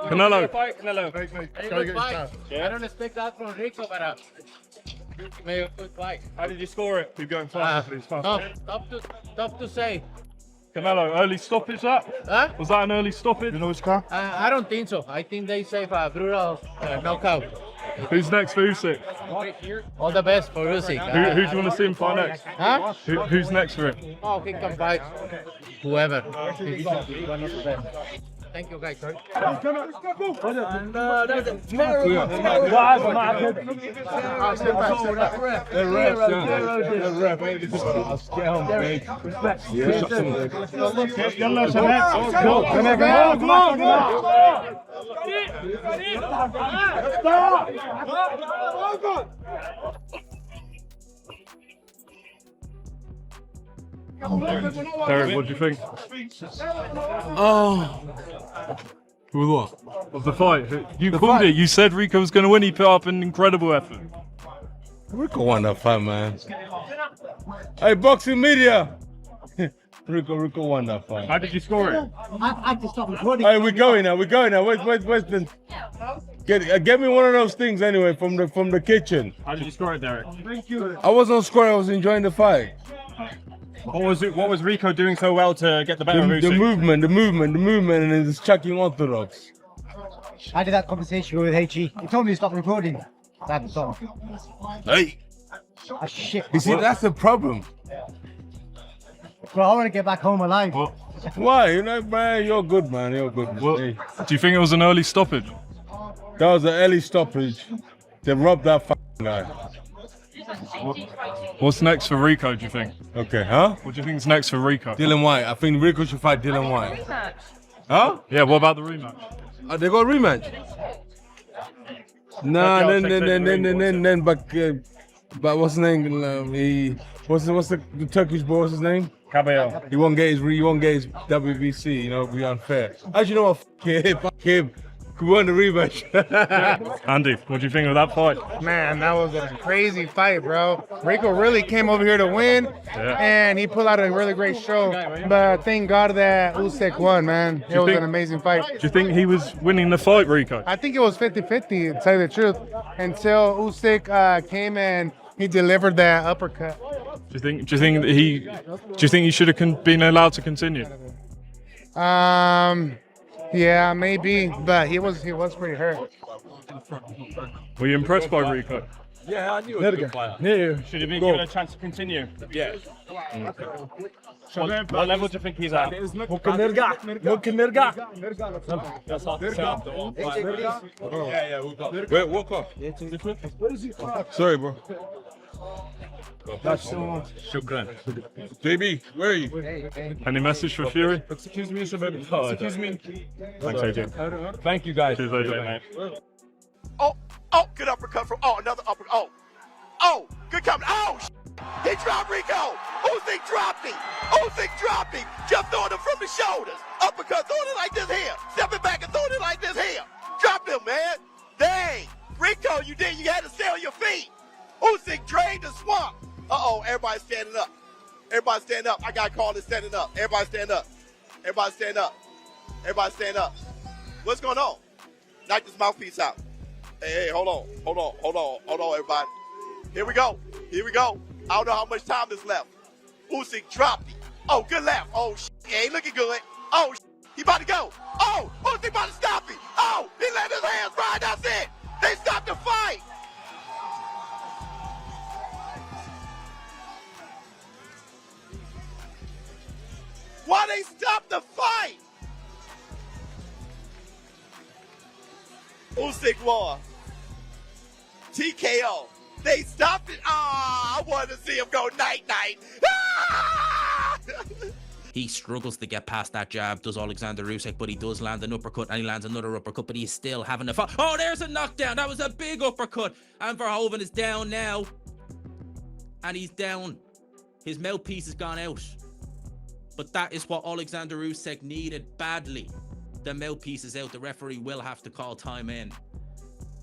Canelo. Canelo. Good fight. I don't expect that from Rico, but maybe a good fight. How did you score it? Keep going fast, please. Tough to say. Canelo, early stoppage that? Huh? Was that an early stoppage? You know which car? I don't think so. I think they save a brutal knockout. Who's next for Usyk? All the best for Usyk. Who do you want to see him fight next? Huh? Who's next for him? Oh, he can fight whoever. He's one of the best. Thank you, guys. Derek, what do you think? With what? Of the fight? You called it. You said Rico was going to win. He put up an incredible effort. Rico won that fight, man. Hey, boxing media! Rico won that fight. How did you score it? I just stopped recording. Hey, we're going now. Where's the... Get me one of those things anyway from the kitchen. How did you score it, Derek? I wasn't scoring, I was enjoying the fight. What was Rico doing so well to get the better of The Usyk? movement, and it's chucking orthodox. I did that conversation with HE. He told me to stop recording. I had to stop. Hey! Ah, shit. You see, that's the problem. Bro, I want to get back home alive. Why? You know, man, you're good, man. You're good. Hey. Do you think it was an early stoppage? That was an early stoppage. They robbed that fucking guy. What's next for Rico, do you think? Okay, huh? What do you think is next for Rico? Dylan White. I think Rico should fight Dylan White. Huh? Yeah, what about the rematch? They got a rematch. Nah, then, but what's his name? What's the Turkish boy? What's his name? Cabello. He won't get his WBC. You know, it'd be unfair. As you know what? Fuck him. We won the rematch. Andy, what do you think of that fight? Man, that was a crazy fight, bro. Rico really came over here to win, and he put out a really great show. But thank God that Usyk won, man. It was an amazing fight. Do you think he was winning the fight, Rico? I think it was 50-50, to tell you the truth, until Usyk came and he delivered that uppercut. Do you think he should have been allowed to continue? Yeah, maybe, but he was pretty hurt. Were you impressed by Rico? Yeah, I knew it was a good fight. Yeah. Should have been given a chance to continue. Yeah. What level do you think he's at? Wait, walk off. Sorry, bro. Shukran. JB, where are you? Any message for Fury? Excuse me, sir. Excuse me. Thanks, AJ. Thank you, guys. Cheers, AJ, mate. Oh, good uppercut from, another uppercut. Oh, good coming. Oh, he dropped Rico. Usyk dropped him. Jumped on him from the shoulders. Uppercut, throwing it like this here. Stepping back and throwing it like this here. Dropped him, man. Dang. Rico, you had to stay on your feet. Usyk drained the swamp. Uh-oh, everybody standing up. Everybody stand up. I got to call this standing up. Everybody stand up. Everybody stand up. Everybody stand up. What's going on? Knock this mouthpiece out. Hey, hold on, everybody. Here we go. I don't know how much time is left. Usyk dropped him. Oh, good left. Oh, he ain't looking good. Oh, he about to go. Oh, Usyk about to stop him. Oh, he let his hands ride. That's it. They stopped the fight. Why they stop the fight? Usyk won. TKO. They stopped it. I wanted to see him go night-night. He struggles to get past that jab, does Oleksandr Usyk, but he does land an uppercut, and he lands another uppercut, but he's still having a fight. Oh, there's a knockdown. That was a big uppercut. And Verhoeven is down now. And he's down. His mouthpiece has gone out. But that is what Oleksandr Usyk needed badly. The mouthpiece is out. The referee will have to call time in.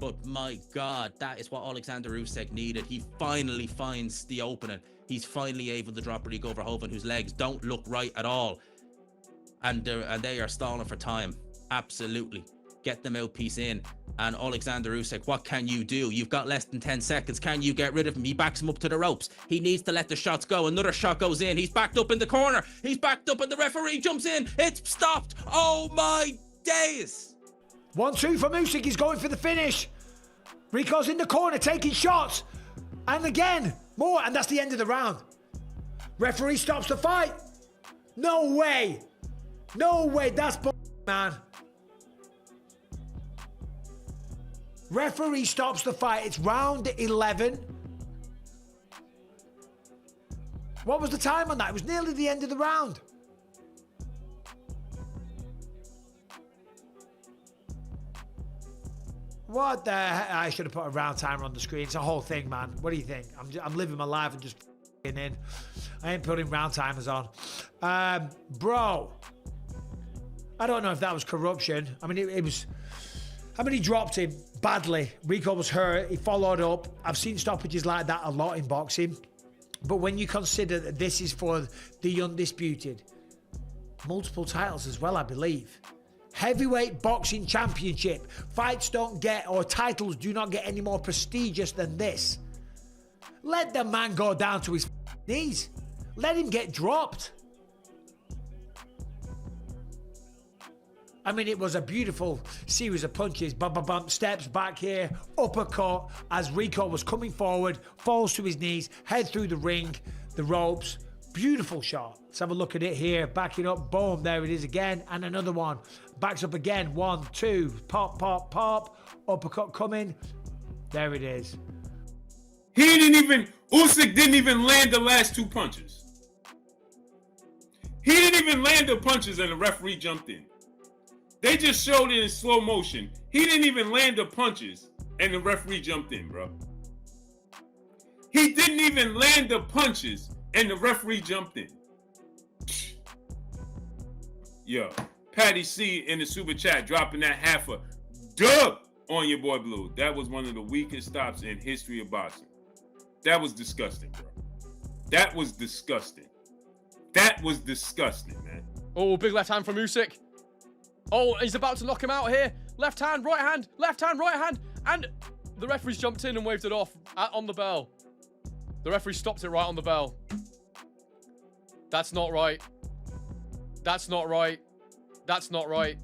But my God, that is what Oleksandr Usyk needed. He finally finds the opening. He's finally able to drop Rico Verhoeven, whose legs don't look right at all. And they are stalling for time. Absolutely. get the mouthpiece in. And Oleksandr Usyk, what can you do? You've got less than 10 seconds. Can you get rid of him? He backs him up to the ropes. He needs to let the shots go. Another shot goes in. He's backed up in the corner. He's backed up and the referee jumps in. It's stopped. Oh my days. 1-2 from Usyk. He's going for the finish. Rico's in the corner taking shots. And again, more. And that's the end of the round. Referee stops the fight. No way. No way. That's man. Referee stops the fight. It's round 11. What was the time on that? It was nearly the end of the round. What the heck? I should have put a round timer on the screen. It's a whole thing, man. What do you think? I'm living my life and just in. I ain't putting round timers on. Bro, I don't know if that was corruption. I mean, it was... I mean, he dropped him badly. Rico was hurt. He followed up. I've seen stoppages like that a lot in boxing. But when you consider that this is for the undisputed, multiple titles as well, I believe. Heavyweight boxing championship. Fights don't get, or titles do not get any more prestigious than this. Let the man go down to his knees. Let him get dropped. I mean, it was a beautiful series of punches. Bump, bump, bump, steps back here, uppercut as Rico was coming forward, falls to his knees, head through the ring, the ropes. Beautiful shot. Let's have a look at it here. Backing up, boom, there it is again. And another one. Backs up again. 1, 2, pop, pop, pop. Uppercut coming. There it is. Usyk didn't even land the last 2 punches. He didn't even land the punches and the referee jumped in. They just showed it in slow motion. He didn't even land the punches and the referee jumped in, bro. He didn't even land the punches and the referee jumped in. Yo, Patty C in the super chat dropping that half a dub on your boy Blue. That was one of the weakest stops in history of boxing. That was disgusting, bro. That was disgusting. That was disgusting, man. Oh, big left hand from Usyk. Oh, he's about to knock him out here. Left hand, right hand, left hand, right hand. And the referee's jumped in and waved it off on the bell. The referee stopped it right on the bell. That's not right. That's not right. That's not right.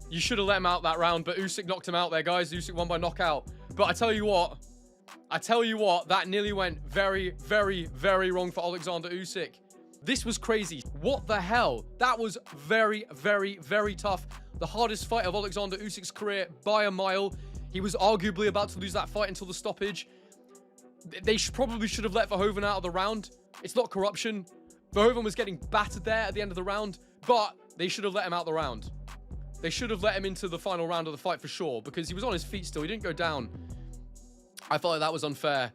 You should have let him out that round, but Usyk knocked him out there, guys. Usyk won by knockout. But I tell you what, that nearly went very, very, very wrong for Oleksandr Usyk. This was crazy. What the hell? That was very, very, very tough. The hardest fight of Oleksandr Usyk's career by a mile. He was arguably about to lose that fight until the stoppage. They probably should have let Verhoeven out of the round. It's not corruption. Verhoeven was getting battered there at the end of the round, but they should have let him out the round. They should have let him into the final round of the fight for sure, because he was on his feet still. He didn't go down. I felt like that was unfair.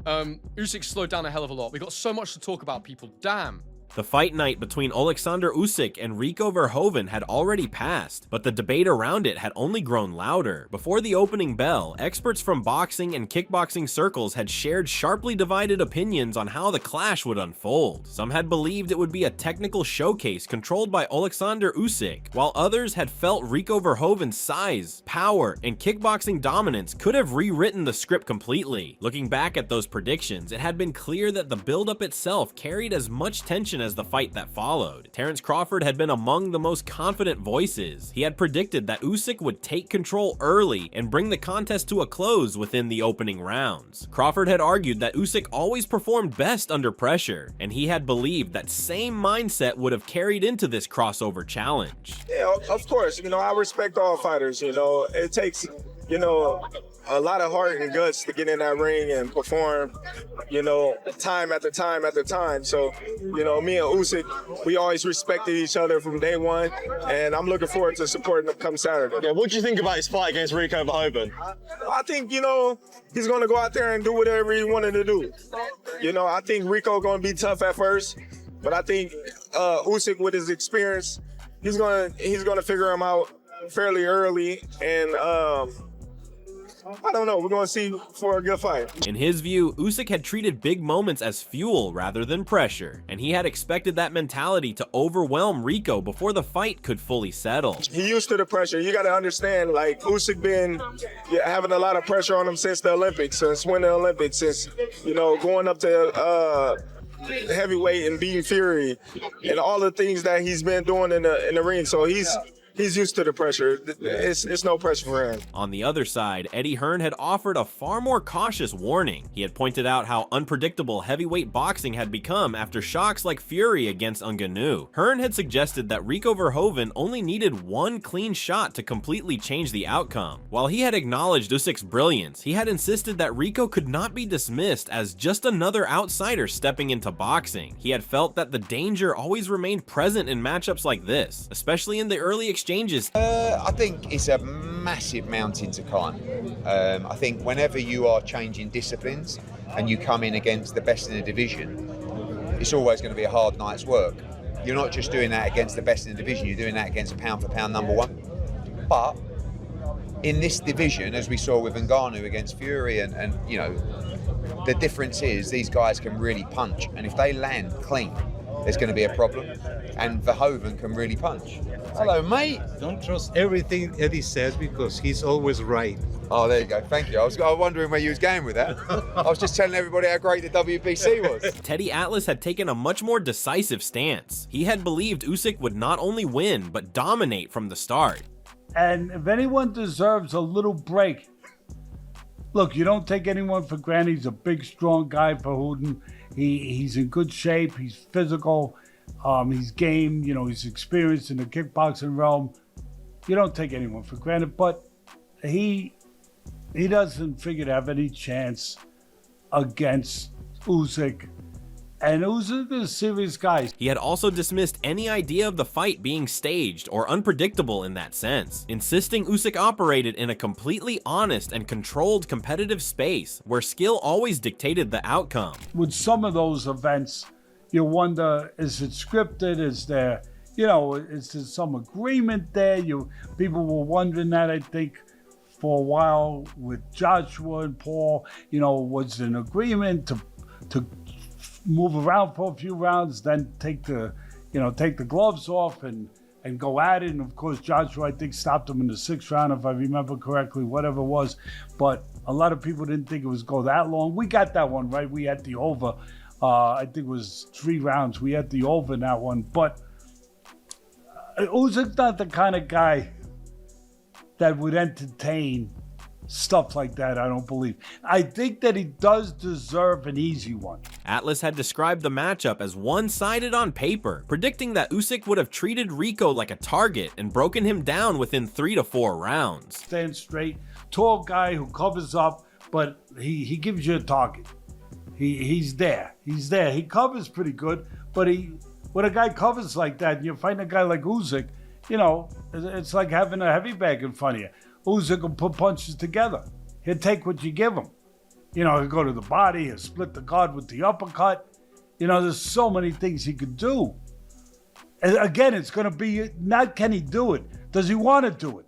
Usyk slowed down a hell of a lot. We got so much to talk about, people. Damn. The fight night between Oleksandr Usyk and Rico Verhoeven had already passed, but the debate around it had only grown louder. Before the opening bell, experts from boxing and kickboxing circles had shared sharply divided opinions on how the clash would unfold. Some had believed it would be a technical showcase controlled by Oleksandr Usyk, while others had felt Rico Verhoeven's size, power, and kickboxing dominance could have rewritten the script completely. Looking back at those predictions, it had been clear that the build-up itself carried as much tension as the fight that followed. Terrence Crawford had been among the most confident voices. He had predicted that Usyk would take control early and bring the contest to a close within the opening rounds. Crawford had argued that Usyk always performed best under pressure, and he had believed that same mindset would have carried into this crossover challenge. Yeah, of course. I respect all fighters. It takes, a lot of heart and guts to get in that ring and perform, time after time after time. So, me and Usyk, we always respected each other from day one, and I'm looking forward to supporting him come Saturday. Yeah, what do you think about his fight against Rico Verhoeven? I think, he's going to go out there and do whatever he wanted to do. I think Rico going to be tough at first, but I think Usyk, with his experience, he's going to figure him out fairly early, and I don't know. We're going to see for a good fight. In his view, Usyk had treated big moments as fuel rather than pressure, and he had expected that mentality to overwhelm Rico before the fight could fully settle. He used to the pressure. You got to understand, like, Usyk been having a lot of pressure on him since the Olympics, since winning the Olympics, since, you know, going up to heavyweight and beating Fury, and all the things that he's been doing in the ring. So he's used to the pressure. It's no pressure for him. On the other side, Eddie Hearn had offered a far more cautious warning. He had pointed out how unpredictable heavyweight boxing had become after shocks like Fury against Ngannou. Hearn had suggested that Rico Verhoeven only needed one clean shot to completely change the outcome. While he had acknowledged Usyk's brilliance, he had insisted that Rico could not be dismissed as just another outsider stepping into boxing. He had felt that the danger always remained present in matchups like this, especially in the early exchanges. I think it's a massive mountain to climb. I think whenever you are changing disciplines and you come in against the best in the division, it's always going to be a hard night's work. You're not just doing that against the best in the division, you're doing that against pound for pound #1. But in this division, as we saw with Ngannou against Fury, and you know, the difference is these guys can really punch, and if they land clean, there's going to be a problem, and Verhoeven can really punch. Hello, mate. Don't trust everything Eddie says because he's always right. Oh, there you go. Thank you. I was wondering where you was going with that. I was just telling everybody how great the WBC was. Teddy Atlas had taken a much more decisive stance. He had believed Usyk would not only win, but dominate from the start. And if anyone deserves a little break, look, you don't take anyone for granted. He's a big, strong guy, Verhoeven. He's in good shape. He's physical. He's game. You know, he's experienced in the kickboxing realm. You don't take anyone for granted, but he doesn't figure to have any chance against Usyk. And Usyk is a serious guy. He had also dismissed any idea of the fight being staged or unpredictable in that sense, insisting Usyk operated in a completely honest and controlled competitive space where skill always dictated the outcome. With some of those events, you wonder, is it scripted? Is there, you know, is there some agreement there? People were wondering that, I think, for a while with Joshua and Paul. You know, was there an agreement to move around for a few rounds, then take the gloves off and go at it? And of course, Joshua, I think, stopped him in the 6th round, if I remember correctly, whatever it was. But a lot of people didn't think it was go that long. We got that one right. We had the over. I think it was 3 rounds. We had the over in that one. But Usyk's not the kind of guy that would entertain stuff like that, I don't believe. I think that he does deserve an easy one. Atlas had described the matchup as one-sided on paper, predicting that Usyk would have treated Rico like a target and broken him down within 3 to 4 rounds. Stand straight, tall guy who covers up, but he gives you a target. He's there. He covers pretty good, but when a guy covers like that and you find a guy like Usyk, you know, it's like having a heavy bag in front of you. Usyk will put punches together. He'll take what you give him. You know, he'll go to the body, he'll split the guard with the uppercut. You know, there's so many things he could do. And again, it's going to be not can he do it, does he want to do it?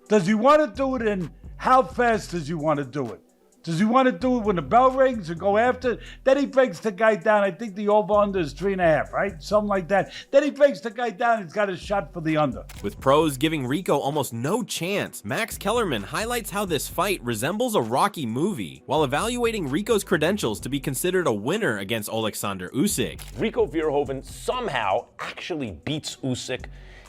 Does he want to do it, and how fast does he want to do it? Does he want to do it when the bell rings and go after it? Then he breaks the guy down. I think the over-under is 3.5, right? Something like that. Then he breaks the guy down. He's got a shot for the under. With pros giving Rico almost no chance, Max Kellerman highlights how this fight resembles a Rocky movie, while evaluating Rico's credentials to be considered a winner against Oleksandr Usyk. Rico Verhoeven somehow actually beats Usyk.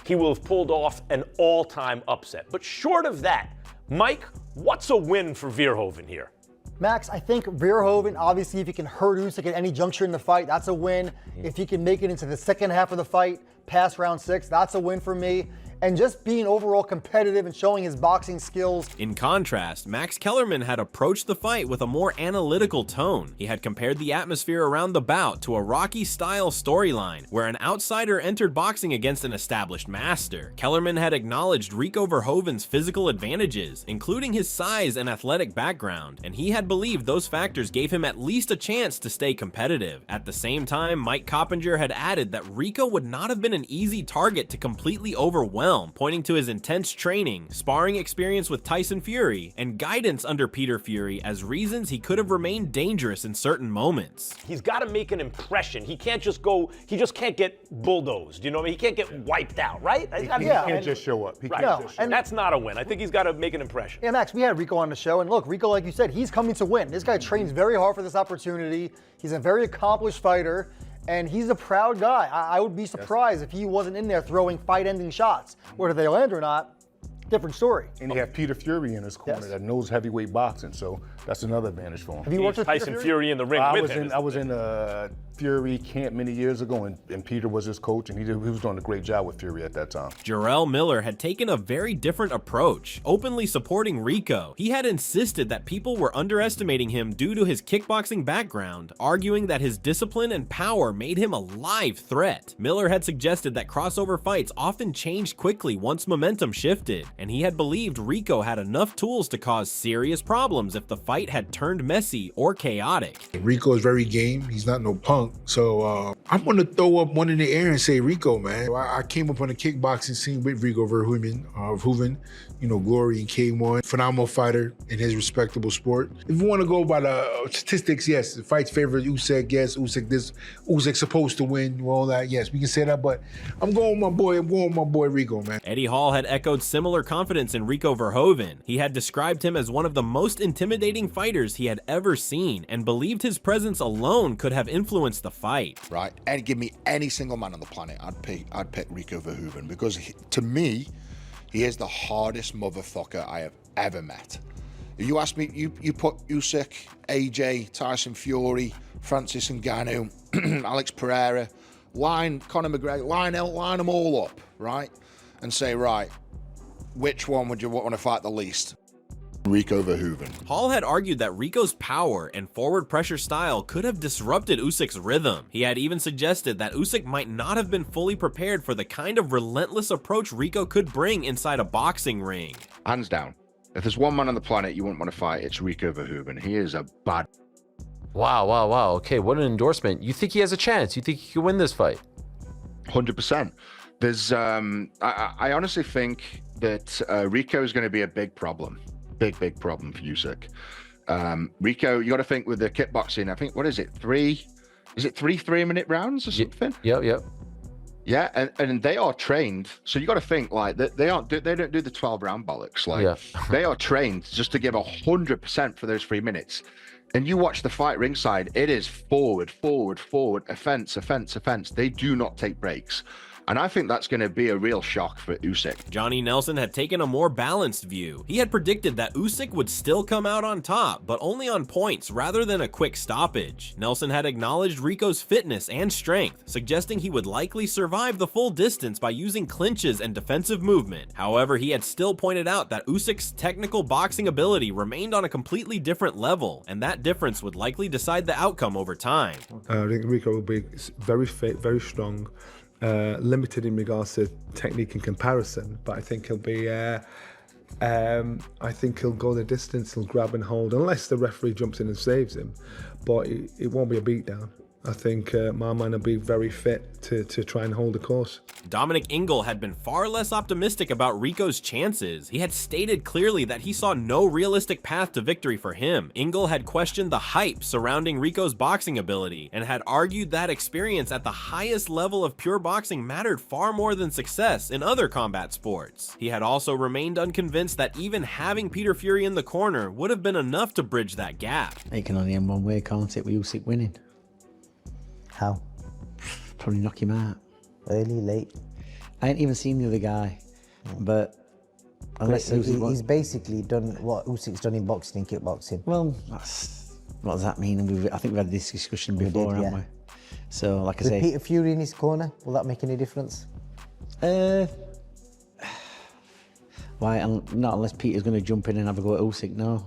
He will have pulled off an all-time upset. But short of that, Mike, what's a win for Verhoeven here? Max, I think Verhoeven, obviously, if he can hurt Usyk at any juncture in the fight, that's a win. If he can make it into the second half of the fight, past round 6, that's a win for me. And just being overall competitive and showing his boxing skills. In contrast, Max Kellerman had approached the fight with a more analytical tone. He had compared the atmosphere around the bout to a Rocky-style storyline, where an outsider entered boxing against an established master. Kellerman had acknowledged Rico Verhoeven's physical advantages, including his size and athletic background, and he had believed those factors gave him at least a chance to stay competitive. At the same time, Mike Coppinger had added that Rico would not have been an easy target to completely overwhelm overwhelm, pointing to his intense training, sparring experience with Tyson Fury, and guidance under Peter Fury as reasons he could have remained dangerous in certain moments. He's got to make an impression. He can't just go, he just can't get bulldozed. You know what I mean? He can't get wiped out, right? He can't just show up. He right. can't just show And that's not a win. I think he's got to make an impression. Yeah, Max, we had Rico on the show, and look, Rico, like you said, he's coming to win. This guy trains very hard for this opportunity. He's a very accomplished fighter, and he's a proud guy. I would be surprised if he wasn't in there throwing fight-ending shots. Whether they land or not, different story. And you have Peter Fury in his corner that knows heavyweight boxing, so that's another advantage for him. Have you worked with Tyson Fury in the ring with him? I was in Fury camp many years ago, and Peter was his coach, and he was doing a great job with Fury at that time. Jarrell Miller had taken a very different approach, openly supporting Rico. He had insisted that people were underestimating him due to his kickboxing background, arguing that his discipline and power made him a live threat. Miller had suggested that crossover fights often changed quickly once momentum shifted, and he had believed Rico had enough tools to cause serious problems if the fight had turned messy or chaotic. Rico is very game. He's not no punk. So I'm going to throw up one in the air and say Rico, man. I came up on the kickboxing scene with Rico Verhoeven, you know, Glory and K1. Phenomenal fighter in his respectable sport. If you want to go by the statistics, yes, the fight's favorite Usyk, yes, Usyk's supposed to win, all that, yes, we can say that, but I'm going with my boy Rico, man. Eddie Hall had echoed similar confidence in Rico Verhoeven. He had described him as one of the most intimidating fighters he had ever seen and believed his presence alone could have influenced the fight. Right, and give me any single man on the planet, I'd pick Rico Verhoeven, because to me, he is the hardest motherfucker I have ever met. If you ask me, you put Usyk, AJ, Tyson Fury, Francis Ngannou, Alex Pereira, Conor McGregor, line them all up, right? And say, right, which one would you want to fight the least? Rico Verhoeven. Hall had argued that Rico's power and forward pressure style could have disrupted Usyk's rhythm. He had even suggested that Usyk might not have been fully prepared for the kind of relentless approach Rico could bring inside a boxing ring. Hands down, if there's one man on the planet you wouldn't want to fight, it's Rico Verhoeven. He is a bad... Wow. Okay, what an endorsement. You think he has a chance? You think he can win this fight? 100%. There's, I honestly think that Rico is going to be a big problem. Big problem for Usyk. Rico, you got to think with the kickboxing, I think, what is it, three 3-minute rounds or something? Yep. Yeah, and they are trained, so you got to think like that. They don't do the 12-round bollocks. Like they are trained just to give 100% for those 3 minutes. And you watch the fight ringside, it is forward, offense. They do not take breaks. And I think that's going to be a real shock for Usyk. Johnny Nelson had taken a more balanced view. He had predicted that Usyk would still come out on top, but only on points rather than a quick stoppage. Nelson had acknowledged Rico's fitness and strength, suggesting he would likely survive the full distance by using clinches and defensive movement. However, he had still pointed out that Usyk's technical boxing ability remained on a completely different level, and that difference would likely decide the outcome over time. I think Rico will be very fit, very strong. Limited in regards to technique and comparison, but I think he'll be I think he'll go the distance, he'll grab and hold, unless the referee jumps in and saves him, but it won't be a beatdown. I think my man will be very fit to try and hold the course. Dominic Ingle had been far less optimistic about Rico's chances. He had stated clearly that he saw no realistic path to victory for him. Ingle had questioned the hype surrounding Rico's boxing ability and had argued that experience at the highest level of pure boxing mattered far more than success in other combat sports. He had also remained unconvinced that even having Peter Fury in the corner would have been enough to bridge that gap. It can only end one way, can't it, with Usyk winning? How? Probably knock him out. Early, late. I ain't even seen the other guy, but unless he's basically done what Usyk's done in boxing and kickboxing. Well, what does that mean? I think we've had this discussion before, haven't we? So, like I say, Peter Fury in his corner, will that make any difference? Why? Not unless Peter's going to jump in and have a go at Usyk. No.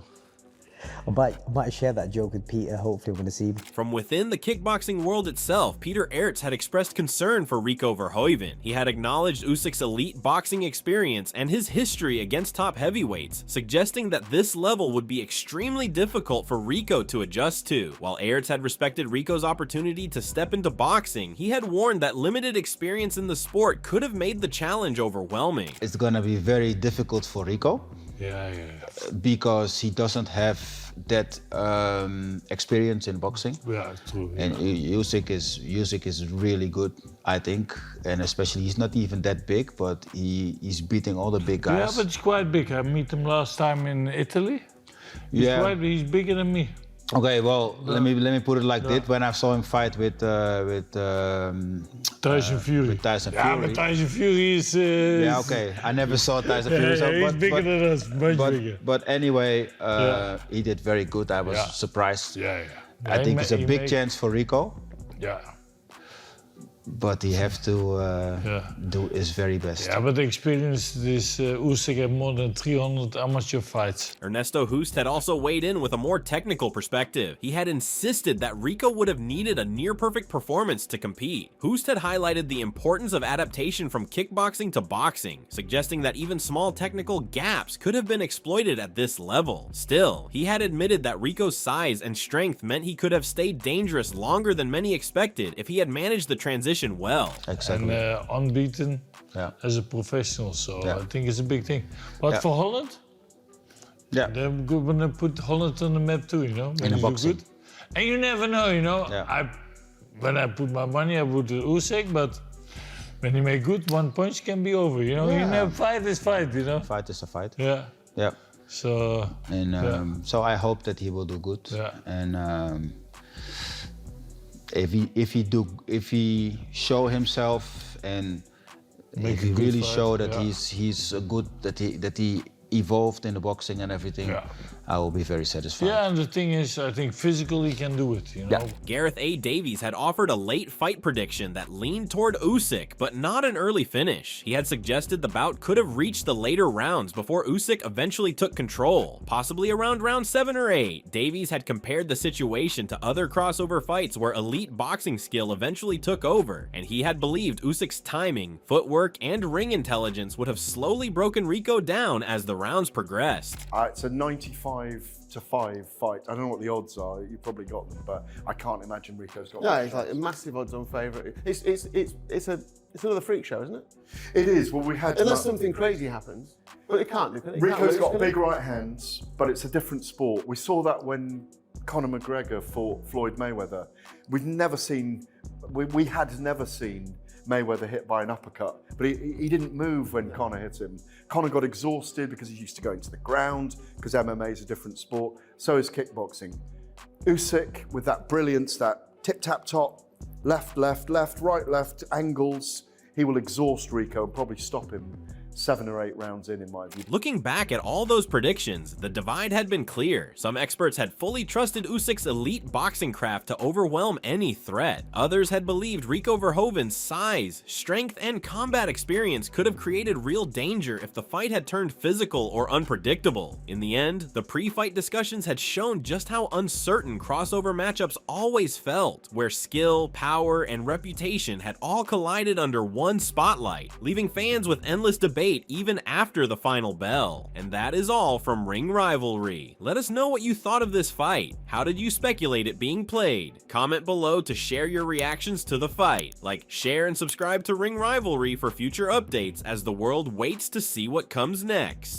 I might share that joke with Peter, hopefully when I see him. From within the kickboxing world itself, Peter Aerts had expressed concern for Rico Verhoeven. He had acknowledged Usyk's elite boxing experience and his history against top heavyweights, suggesting that this level would be extremely difficult for Rico to adjust to. While Aerts had respected Rico's opportunity to step into boxing, he had warned that limited experience in the sport could have made the challenge overwhelming. It's gonna be very difficult for Rico. Yeah. Because he doesn't have that experience in boxing. Yeah, true. And Usyk is really good, I think, and especially he's not even that big, but he's beating all the big guys. Yeah, but he's quite big. I met him last time in Italy. He's bigger than me. Okay, well, let me put it like this. When I saw him fight with Tyson Fury. Yeah, but Tyson Fury is... yeah, okay. I never saw Tyson Fury. He's bigger than us, much bigger. But anyway, he did very good. I was surprised. I think it's a big chance for Rico. Yeah. But he have to do his very best. Yeah, but the experience this Usyk had more than 300 amateur fights. Ernesto Hoost had also weighed in with a more technical perspective. He had insisted that Rico would have needed a near-perfect performance to compete. Hoost had highlighted the importance of adaptation from kickboxing to boxing, suggesting that even small technical gaps could have been exploited at this level. Still, he had admitted that Rico's size and strength meant he could have stayed dangerous longer than many expected if he had managed the transition well. Exactly. And unbeaten as a professional, so I think it's a big thing. But for Holland, they're going to put Holland on the map too, you know. In boxing. Good. And you never know, you know. When I put my money, I put Usyk, but when he make good, one punch can be over, you know. You never fight is fight, you know. Fight is a fight. Yeah. Yeah. So. And so I hope that he will do good. Yeah. And if he show himself and if he really show that he's good, that he evolved in the boxing and everything, I will be very satisfied. Yeah, and the thing is, I think physically he can do it, you know. Gareth A. Davies had offered a late fight prediction that leaned toward Usyk, but not an early finish. He had suggested the bout could have reached the later rounds before Usyk eventually took control, possibly around round 7 or 8. Davies had compared the situation to other crossover fights where elite boxing skill eventually took over, and he had believed Usyk's timing, footwork, and ring intelligence would have slowly broken Rico down as the rounds progressed. It's a 95-5 fight. I don't know what the odds are. You probably got them, but I can't imagine Rico's got. Yeah, it's like a massive odds-on favourite. It's another freak show, isn't it? It is. Well, we had unless something crazy happens, but it can't do. Rico's got big right hands, but it's a different sport. We saw that when Conor McGregor fought Floyd Mayweather. We had never seen Mayweather hit by an uppercut, but he didn't move when Conor hit him. Conor got exhausted because he's used to going to the ground, because MMA is a different sport. So is kickboxing. Usyk, with that brilliance, that tip-tap-top, left, right, left, angles, he will exhaust Rico and probably stop him 7 or 8 rounds in my view. Looking back at all those predictions, the divide had been clear. Some experts had fully trusted Usyk's elite boxing craft to overwhelm any threat. Others had believed Rico Verhoeven's size, strength, and combat experience could have created real danger if the fight had turned physical or unpredictable. In the end, the pre-fight discussions had shown just how uncertain crossover matchups always felt, where skill, power, and reputation had all collided under one spotlight, leaving fans with endless debate even after the final bell. And that is all from Ring Rivalry. Let us know what you thought of this fight. How did you speculate it being played? Comment below to share your reactions to the fight. Like, share, and subscribe to Ring Rivalry for future updates as the world waits to see what comes next.